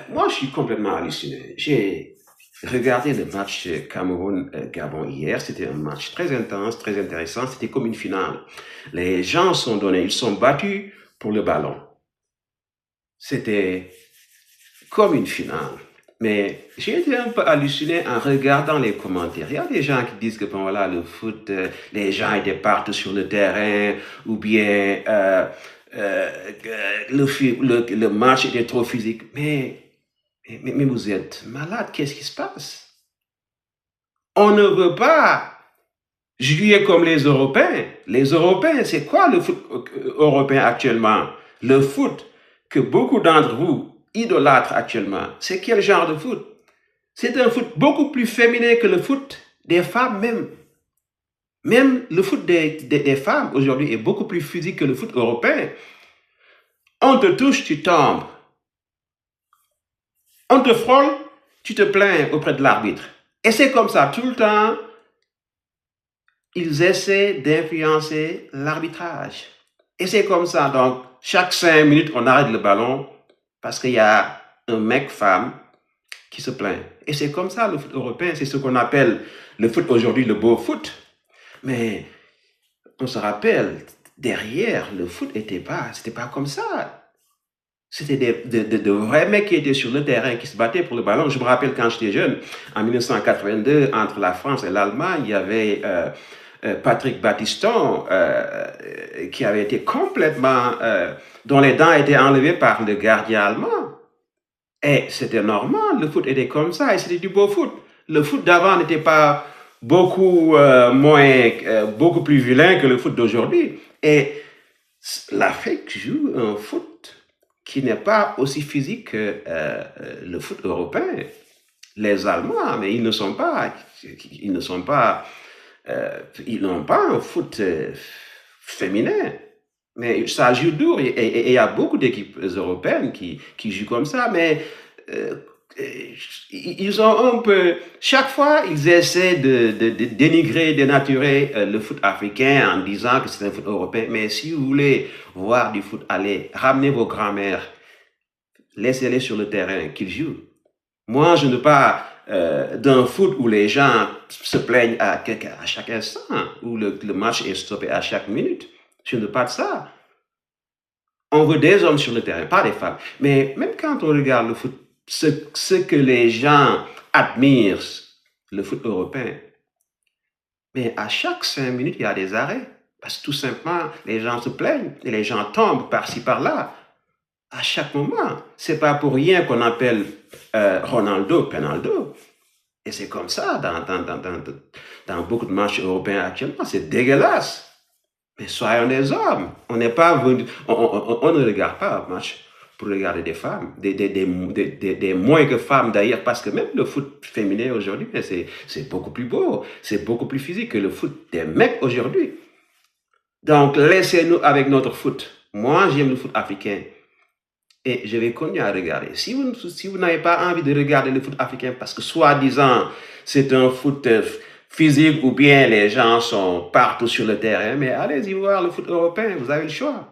Moi, je suis complètement halluciné. J'ai regardé le match Cameroun-Gabon hier. C'était un match très intense, très intéressant. C'était comme une finale. Les gens sont donnés, ils sont battus pour le ballon. C'était comme une finale. Mais j'ai été un peu halluciné en regardant les commentaires. Il y a des gens qui disent que bon voilà, le foot, les gens étaient partout sur le terrain, ou bien le match était trop physique. Mais vous êtes malade, qu'est-ce qui se passe? On ne veut pas jouer comme les Européens. Les Européens, c'est quoi le foot européen actuellement? Le foot que beaucoup d'entre vous idolâtrent actuellement, c'est quel genre de foot? C'est un foot beaucoup plus féminin que le foot des femmes même. Même le foot des femmes aujourd'hui est beaucoup plus physique que le foot européen. On te touche, tu tombes. On te frôle, tu te plains auprès de l'arbitre. Et c'est comme ça tout le temps. Ils essaient d'influencer l'arbitrage. Et c'est comme ça. Donc, chaque 5 minutes, on arrête le ballon parce qu'il y a un mec-femme qui se plaint. Et c'est comme ça le foot européen. C'est ce qu'on appelle le foot aujourd'hui, le beau foot. Mais on se rappelle, derrière, le foot c'était pas comme ça. C'était de vrais mecs qui étaient sur le terrain, qui se battaient pour le ballon. Je me rappelle quand j'étais jeune, en 1982, entre la France et l'Allemagne, il y avait Patrick Battiston qui avait été complètement, dont les dents étaient enlevées par le gardien allemand. Et c'était normal, le foot était comme ça, et c'était du beau foot. Le foot d'avant n'était pas beaucoup plus vilain que le foot d'aujourd'hui. Et l'Afrique joue un foot qui n'est pas aussi physique que le foot européen. Les Allemands, mais ils n'ont pas un foot féminin. Mais ça joue dur et il y a beaucoup d'équipes européennes qui jouent comme ça, mais euh, ils ont un peu. Chaque fois, ils essaient de dénigrer, dénaturer le foot africain en disant que c'est un foot européen. Mais si vous voulez voir du foot, allez, ramenez vos grands-mères, laissez-les sur le terrain, qu'ils jouent. Moi, je ne veux pas d'un foot où les gens se plaignent à chaque instant, où le match est stoppé à chaque minute. Je ne veux pas de ça. On veut des hommes sur le terrain, pas des femmes. Mais même quand on regarde le foot, ce que les gens admirent, le foot européen, mais à chaque 5 minutes, il y a des arrêts. Parce que tout simplement, les gens se plaignent et les gens tombent par-ci, par-là. À chaque moment. C'est pas pour rien qu'on appelle Ronaldo Penaldo. Et c'est comme ça dans beaucoup de matchs européens actuellement. C'est dégueulasse. Mais soyons des hommes. On n'est pas venu, on ne regarde pas un match pour regarder des femmes, des moins que femmes d'ailleurs, parce que même le foot féminin aujourd'hui, c'est beaucoup plus beau, c'est beaucoup plus physique que le foot des mecs aujourd'hui. Donc laissez-nous avec notre foot. Moi, j'aime le foot africain et je vais continuer à regarder. Si vous n'avez pas envie de regarder le foot africain parce que soi-disant c'est un foot physique ou bien les gens sont partout sur le terrain, mais allez-y voir le foot européen, vous avez le choix.